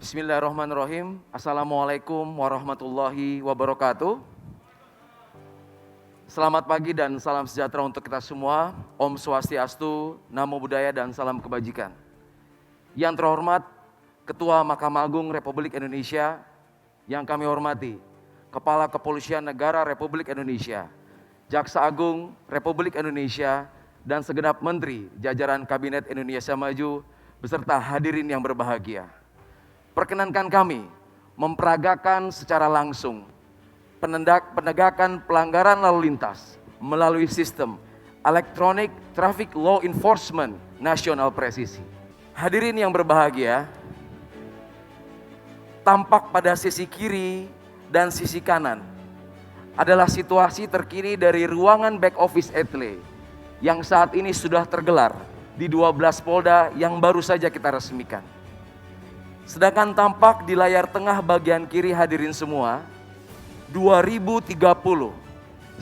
Bismillahirrahmanirrahim. Assalamualaikum warahmatullahi wabarakatuh. Selamat pagi dan salam sejahtera untuk kita semua. Om Swastiastu, Namo Buddhaya dan salam kebajikan. Yang terhormat Ketua Mahkamah Agung Republik Indonesia, yang kami hormati Kepala Kepolisian Negara Republik Indonesia, Jaksa Agung Republik Indonesia, dan segenap Menteri jajaran Kabinet Indonesia Maju beserta hadirin yang berbahagia. Perkenankan kami memperagakan secara langsung penegakan pelanggaran lalu lintas melalui sistem Electronic Traffic Law Enforcement Nasional Presisi. Hadirin yang berbahagia, tampak pada sisi kiri dan sisi kanan adalah situasi terkini dari ruangan back office Etle yang saat ini sudah tergelar di 12 Polda yang baru saja kita resmikan. Sedangkan tampak di layar tengah bagian kiri hadirin semua, 2030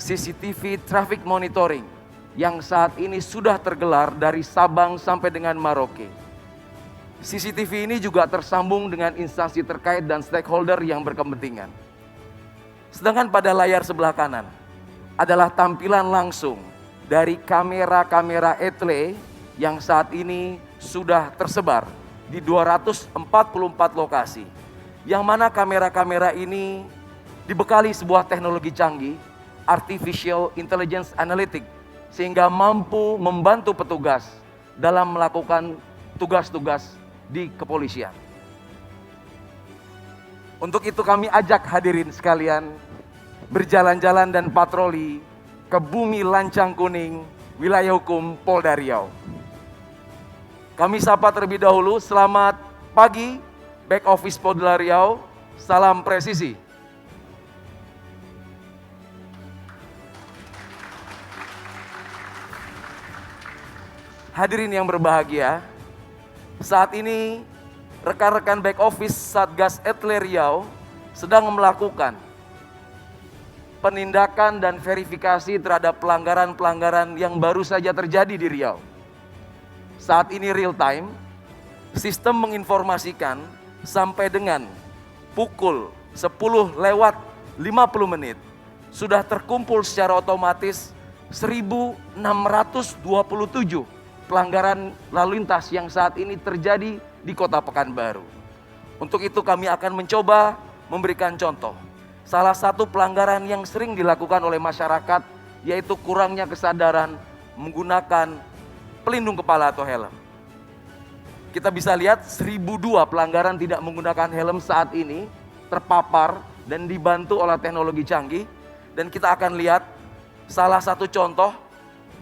CCTV traffic monitoring yang saat ini sudah tergelar dari Sabang sampai dengan Merauke. CCTV ini juga tersambung dengan instansi terkait dan stakeholder yang berkepentingan. Sedangkan pada layar sebelah kanan adalah tampilan langsung dari kamera-kamera Etle yang saat ini sudah tersebar di 244 lokasi, yang mana kamera-kamera ini dibekali sebuah teknologi canggih, Artificial Intelligence Analytics, sehingga mampu membantu petugas dalam melakukan tugas-tugas di kepolisian. Untuk itu kami ajak hadirin sekalian berjalan-jalan dan patroli ke bumi Lancang Kuning, wilayah hukum Polda Riau. Kami sapa terlebih dahulu, selamat pagi back office Polda Riau, salam presisi. Hadirin yang berbahagia, saat ini rekan-rekan back office Satgas Etle Riau sedang melakukan penindakan dan verifikasi terhadap pelanggaran-pelanggaran yang baru saja terjadi di Riau. Saat ini real time, sistem menginformasikan sampai dengan pukul 10 lewat 50 menit sudah terkumpul secara otomatis 1627 pelanggaran lalu lintas yang saat ini terjadi di Kota Pekanbaru. Untuk itu kami akan mencoba memberikan contoh. Salah satu pelanggaran yang sering dilakukan oleh masyarakat yaitu kurangnya kesadaran menggunakan pelindung kepala atau helm. Kita bisa lihat 1002 pelanggaran tidak menggunakan helm saat ini terpapar dan dibantu oleh teknologi canggih. Dan kita akan lihat salah satu contoh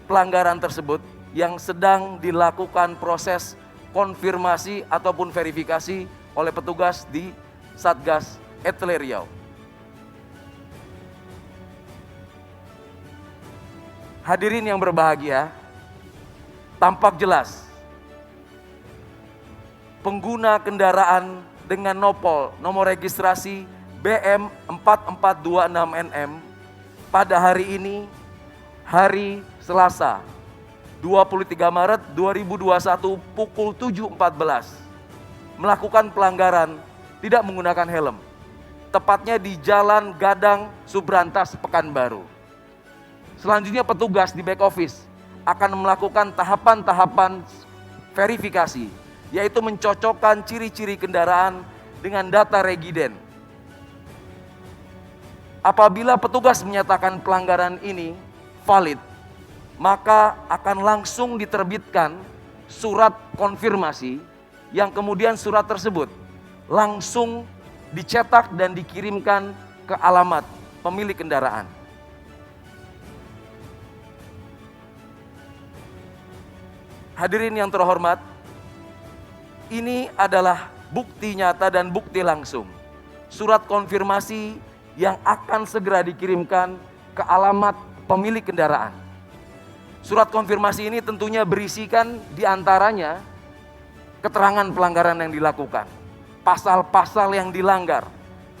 pelanggaran tersebut yang sedang dilakukan proses konfirmasi ataupun verifikasi oleh petugas di Satgas Etle Riau. Hadirin yang berbahagia, tampak jelas pengguna kendaraan dengan nomor registrasi BM 4426NM pada hari ini, hari Selasa 23 Maret 2021 pukul 7.14 melakukan pelanggaran tidak menggunakan helm, tepatnya di Jalan Gadang Subrantas Pekanbaru. Selanjutnya petugas di back office akan melakukan tahapan-tahapan verifikasi, yaitu mencocokkan ciri-ciri kendaraan dengan data regiden. Apabila petugas menyatakan pelanggaran ini valid, maka akan langsung diterbitkan surat konfirmasi yang kemudian surat tersebut langsung dicetak dan dikirimkan ke alamat pemilik kendaraan. Hadirin yang terhormat, ini adalah bukti nyata dan bukti langsung. Surat konfirmasi yang akan segera dikirimkan ke alamat pemilik kendaraan. Surat konfirmasi ini tentunya berisikan diantaranya keterangan pelanggaran yang dilakukan, pasal-pasal yang dilanggar.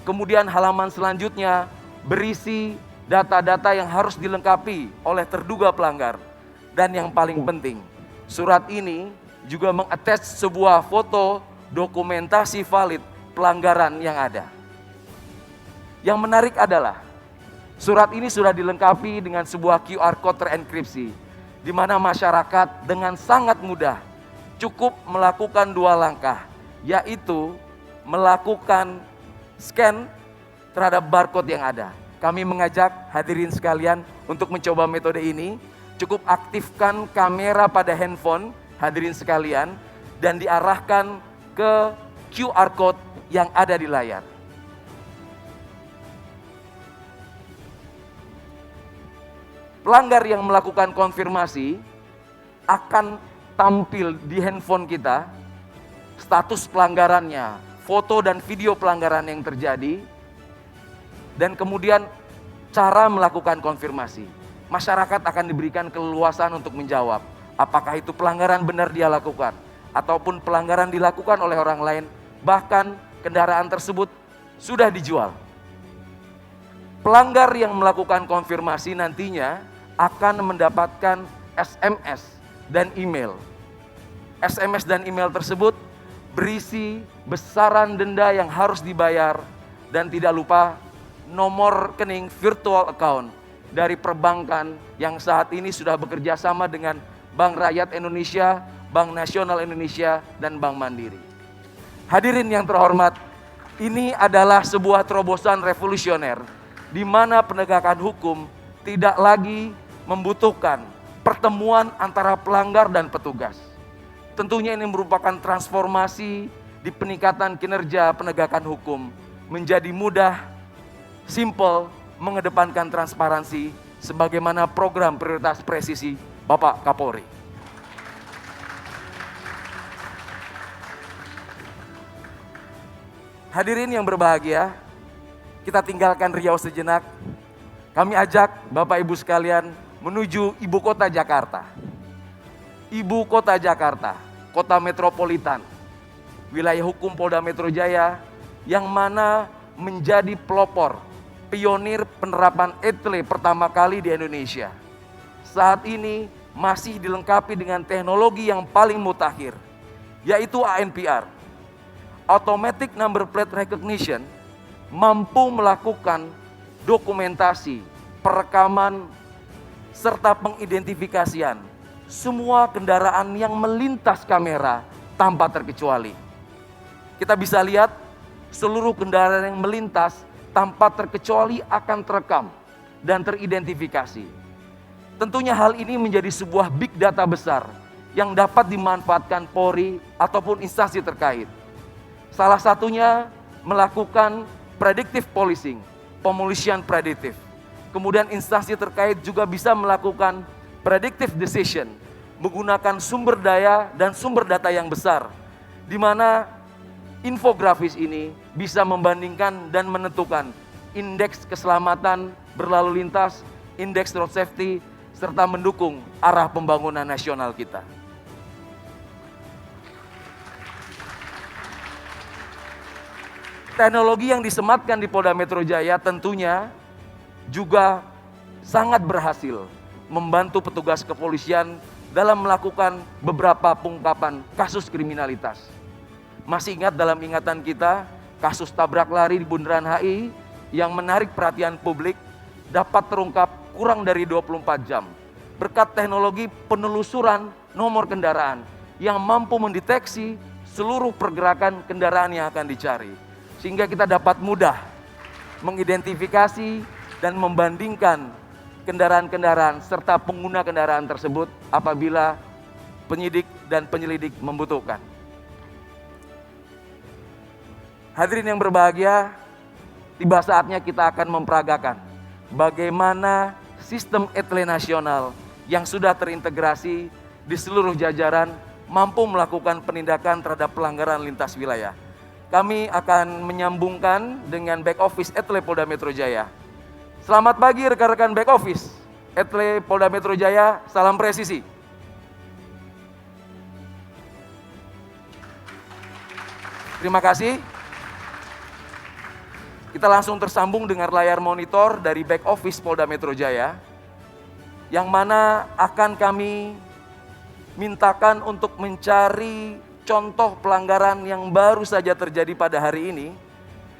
Kemudian halaman selanjutnya berisi data-data yang harus dilengkapi oleh terduga pelanggar. Dan yang paling penting, surat ini juga mengattach sebuah foto dokumentasi valid pelanggaran yang ada. Yang menarik adalah surat ini sudah dilengkapi dengan sebuah QR code terenkripsi, di mana masyarakat dengan sangat mudah cukup melakukan 2 langkah, yaitu melakukan scan terhadap barcode yang ada. Kami mengajak hadirin sekalian untuk mencoba metode ini. Cukup aktifkan kamera pada handphone hadirin sekalian dan diarahkan ke QR code yang ada di layar. Pelanggar yang melakukan konfirmasi akan tampil di handphone kita status pelanggarannya, foto dan video pelanggaran yang terjadi, dan kemudian cara melakukan konfirmasi. Masyarakat akan diberikan keleluasan untuk menjawab apakah itu pelanggaran benar dia lakukan ataupun pelanggaran dilakukan oleh orang lain, bahkan kendaraan tersebut sudah dijual. Pelanggar yang melakukan konfirmasi nantinya akan mendapatkan SMS dan email. SMS dan email tersebut berisi besaran denda yang harus dibayar dan tidak lupa nomor rekening virtual account dari perbankan yang saat ini sudah bekerja sama dengan Bank Rakyat Indonesia, Bank Nasional Indonesia, dan Bank Mandiri. Hadirin yang terhormat, ini adalah sebuah terobosan revolusioner di mana penegakan hukum tidak lagi membutuhkan pertemuan antara pelanggar dan petugas. Tentunya ini merupakan transformasi di peningkatan kinerja penegakan hukum menjadi mudah, simple, mengedepankan transparansi sebagaimana program prioritas presisi Bapak Kapolri. Hadirin yang berbahagia, kita tinggalkan Riau sejenak. Kami ajak Bapak Ibu sekalian menuju ibu kota Jakarta. Ibu kota Jakarta, kota metropolitan, wilayah hukum Polda Metro Jaya yang mana menjadi pelopor, pionir penerapan ETLE pertama kali di Indonesia. Saat ini masih dilengkapi dengan teknologi yang paling mutakhir, yaitu ANPR, Automatic Number Plate Recognition, mampu melakukan dokumentasi, perekaman, serta pengidentifikasian semua kendaraan yang melintas kamera tanpa terkecuali. Kita bisa lihat seluruh kendaraan yang melintas tanpa terkecuali akan terekam dan teridentifikasi. Tentunya hal ini menjadi sebuah big data besar yang dapat dimanfaatkan Polri ataupun instansi terkait. Salah satunya melakukan predictive policing, pemolisian prediktif. Kemudian instansi terkait juga bisa melakukan predictive decision menggunakan sumber daya dan sumber data yang besar, di mana infografis ini bisa membandingkan dan menentukan indeks keselamatan berlalu lintas, indeks road safety, serta mendukung arah pembangunan nasional kita. Teknologi yang disematkan di Polda Metro Jaya tentunya juga sangat berhasil membantu petugas kepolisian dalam melakukan beberapa pengungkapan kasus kriminalitas. Masih ingat dalam ingatan kita kasus tabrak lari di Bundaran HI yang menarik perhatian publik dapat terungkap kurang dari 24 jam berkat teknologi penelusuran nomor kendaraan yang mampu mendeteksi seluruh pergerakan kendaraan yang akan dicari, sehingga kita dapat mudah mengidentifikasi dan membandingkan kendaraan-kendaraan serta pengguna kendaraan tersebut apabila penyidik dan penyelidik membutuhkan. Hadirin yang berbahagia, tiba saatnya kita akan memperagakan bagaimana sistem ETLE nasional yang sudah terintegrasi di seluruh jajaran mampu melakukan penindakan terhadap pelanggaran lintas wilayah. Kami akan menyambungkan dengan back office ETLE Polda Metro Jaya. Selamat pagi rekan-rekan back office ETLE Polda Metro Jaya, salam presisi. Terima kasih. Kita langsung tersambung dengan layar monitor dari back office Polda Metro Jaya, yang mana akan kami mintakan untuk mencari contoh pelanggaran yang baru saja terjadi pada hari ini,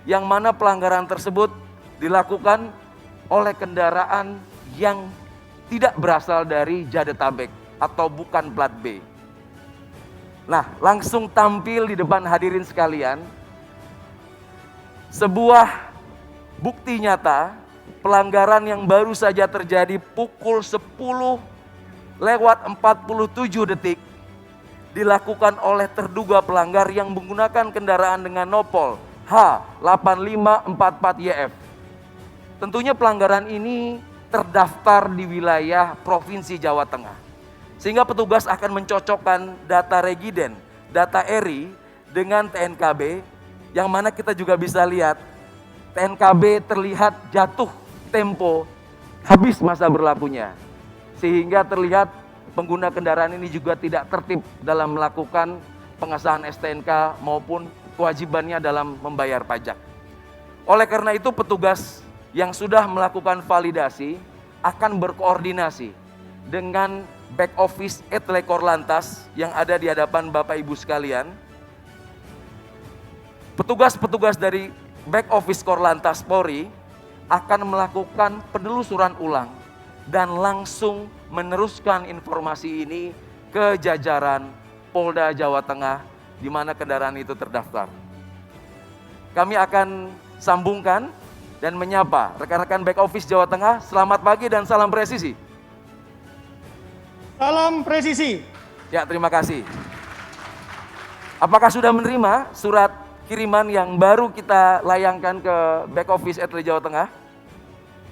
yang mana pelanggaran tersebut dilakukan oleh kendaraan yang tidak berasal dari Jadetabek atau bukan plat B. Nah, langsung tampil di depan hadirin sekalian sebuah bukti nyata pelanggaran yang baru saja terjadi pukul 10:47 dilakukan oleh terduga pelanggar yang menggunakan kendaraan dengan nopol H8544YF. Tentunya pelanggaran ini terdaftar di wilayah Provinsi Jawa Tengah. Sehingga petugas akan mencocokkan data regiden, data ERI dengan TNKB, yang mana kita juga bisa lihat TNKB terlihat jatuh tempo habis masa berlakunya. Sehingga terlihat pengguna kendaraan ini juga tidak tertib dalam melakukan pengesahan STNK maupun kewajibannya dalam membayar pajak. Oleh karena itu petugas yang sudah melakukan validasi akan berkoordinasi dengan back office Etle Korlantas yang ada di hadapan Bapak Ibu sekalian. Petugas-petugas dari back office Korlantas Polri akan melakukan penelusuran ulang dan langsung meneruskan informasi ini ke jajaran Polda Jawa Tengah di mana kendaraan itu terdaftar. Kami akan sambungkan dan menyapa rekan-rekan back office Jawa Tengah. Selamat pagi dan salam presisi. Salam presisi. Ya, terima kasih. Apakah sudah menerima surat kiriman yang baru kita layangkan ke back office Etle Jawa Tengah?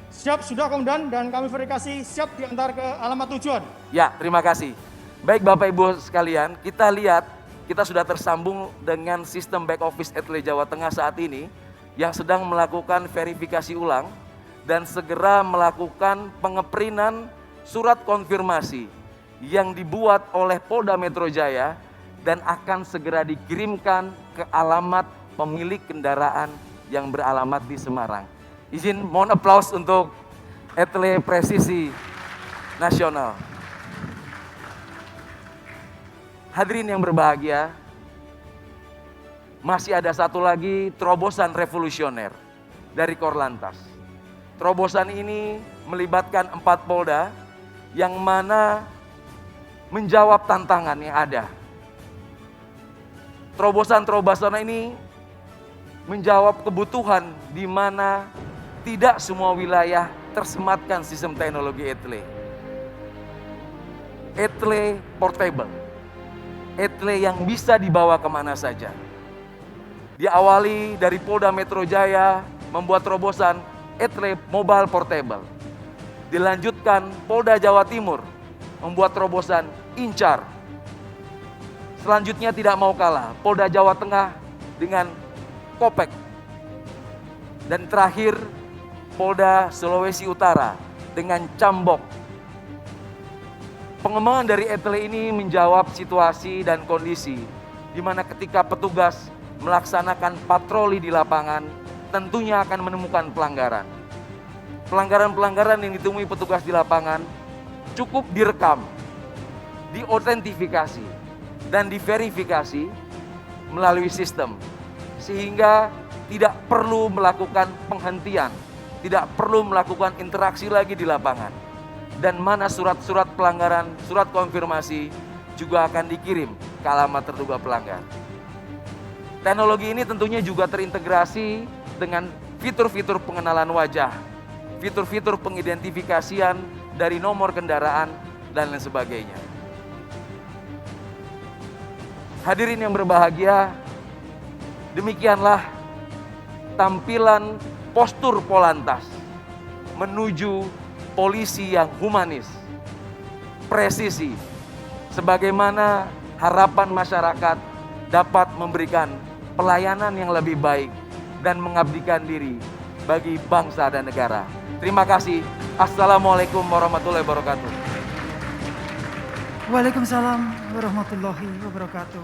Siap, sudah Komandan, dan kami verifikasi siap diantar ke alamat tujuan. Ya, terima kasih. Baik Bapak Ibu sekalian, kita lihat kita sudah tersambung dengan sistem back office Etle Jawa Tengah saat ini yang sedang melakukan verifikasi ulang dan segera melakukan pengeprintan surat konfirmasi yang dibuat oleh Polda Metro Jaya dan akan segera dikirimkan ke alamat pemilik kendaraan yang beralamat di Semarang. Izin mohon aplaus untuk Etle Presisi Nasional. Hadirin yang berbahagia, masih ada satu lagi terobosan revolusioner dari Korlantas. Terobosan ini melibatkan 4 Polda yang mana menjawab tantangan yang ada. Terobosan-terobosan ini menjawab kebutuhan di mana tidak semua wilayah tersematkan sistem teknologi Etle. Etle portable. Etle yang bisa dibawa kemana saja. Diawali dari Polda Metro Jaya membuat terobosan Etle Mobile Portable. Dilanjutkan Polda Jawa Timur membuat terobosan Incar. Selanjutnya tidak mau kalah, Polda Jawa Tengah dengan Kopek. Dan terakhir Polda Sulawesi Utara dengan Cambok. Pengembangan dari Etle ini menjawab situasi dan kondisi di mana ketika petugas melaksanakan patroli di lapangan tentunya akan menemukan pelanggaran. Pelanggaran-pelanggaran yang ditemui petugas di lapangan cukup direkam, diautentifikasi, dan diverifikasi melalui sistem. Sehingga tidak perlu melakukan penghentian, tidak perlu melakukan interaksi lagi di lapangan. Dan mana surat-surat pelanggaran, surat konfirmasi juga akan dikirim ke alamat terduga pelanggar. Teknologi ini tentunya juga terintegrasi dengan fitur-fitur pengenalan wajah, fitur-fitur pengidentifikasian dari nomor kendaraan, dan lain sebagainya. Hadirin yang berbahagia, demikianlah tampilan postur Polantas menuju polisi yang humanis, presisi, sebagaimana harapan masyarakat dapat memberikan pelayanan yang lebih baik dan mengabdikan diri bagi bangsa dan negara. Terima kasih. Assalamualaikum warahmatullahi wabarakatuh. Waalaikumsalam warahmatullahi wabarakatuh.